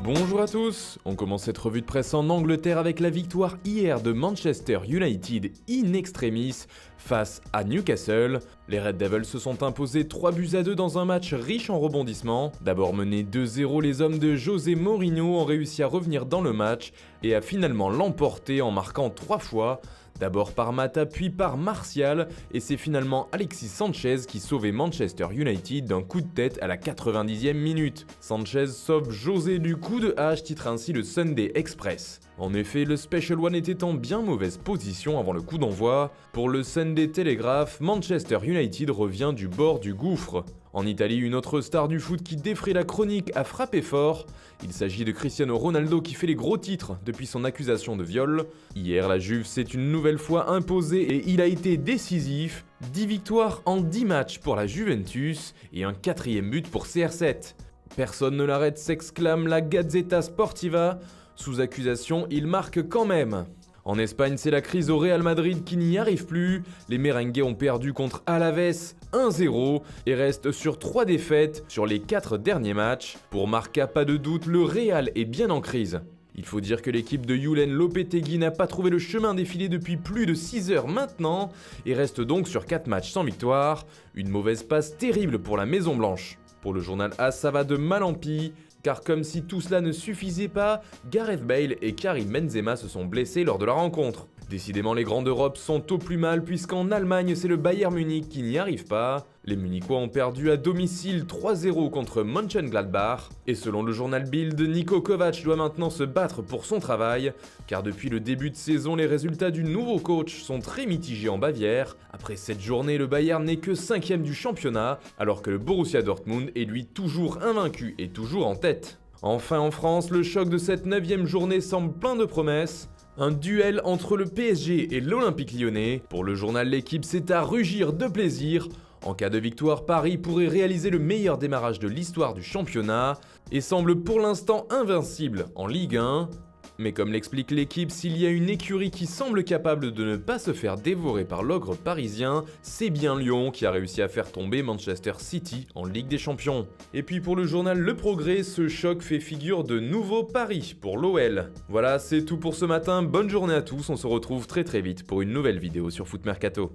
Bonjour à tous, on commence cette revue de presse en Angleterre avec la victoire hier de Manchester United in extremis face à Newcastle. Les Red Devils se sont imposés 3-2 dans un match riche en rebondissements. D'abord menés 2-0, les hommes de José Mourinho ont réussi à revenir dans le match et à finalement l'emporter en marquant 3 fois. D'abord par Mata puis par Martial, et c'est finalement Alexis Sanchez qui sauvait Manchester United d'un coup de tête à la 90e minute. Sanchez sauve José du coup de hache, titre ainsi le Sunday Express. En effet, le Special One était en bien mauvaise position avant le coup d'envoi. Pour le Sunday Telegraph, Manchester United revient du bord du gouffre. En Italie, une autre star du foot qui défraie la chronique a frappé fort. Il s'agit de Cristiano Ronaldo qui fait les gros titres depuis son accusation de viol. Hier, la Juve s'est une nouvelle fois imposée et il a été décisif. 10 victoires en 10 matchs pour la Juventus et un 4e but pour CR7. Personne ne l'arrête, s'exclame la Gazzetta Sportiva. Sous accusation, il marque quand même. En Espagne, c'est la crise au Real Madrid qui n'y arrive plus. Les merengues ont perdu contre Alaves 1-0 et restent sur 3 défaites sur les 4 derniers matchs. Pour Marca, pas de doute, le Real est bien en crise. Il faut dire que l'équipe de Julen Lopetegui n'a pas trouvé le chemin défilé depuis plus de 6 heures maintenant et reste donc sur 4 matchs sans victoire. Une mauvaise passe terrible pour la Maison Blanche. Pour le journal AS, ça va de mal en pis. Car comme si tout cela ne suffisait pas, Gareth Bale et Karim Benzema se sont blessés lors de la rencontre. Décidément, les grands d'Europe sont au plus mal puisqu'en Allemagne, c'est le Bayern Munich qui n'y arrive pas. Les Munichois ont perdu à domicile 3-0 contre Mönchengladbach. Et selon le journal Bild, Niko Kovac doit maintenant se battre pour son travail, car depuis le début de saison, les résultats du nouveau coach sont très mitigés en Bavière. Après cette journée, le Bayern n'est que 5e du championnat, alors que le Borussia Dortmund est lui toujours invaincu et toujours en tête. Enfin en France, le choc de cette 9e journée semble plein de promesses. Un duel entre le PSG et l'Olympique Lyonnais. Pour le journal L'Équipe, c'est à rugir de plaisir. En cas de victoire, Paris pourrait réaliser le meilleur démarrage de l'histoire du championnat et semble pour l'instant invincible en Ligue 1. Mais comme l'explique L'Équipe, s'il y a une écurie qui semble capable de ne pas se faire dévorer par l'ogre parisien, c'est bien Lyon qui a réussi à faire tomber Manchester City en Ligue des Champions. Et puis pour le journal Le Progrès, ce choc fait figure de nouveau pari pour l'OL. Voilà, c'est tout pour ce matin, bonne journée à tous, on se retrouve très vite pour une nouvelle vidéo sur Foot Mercato.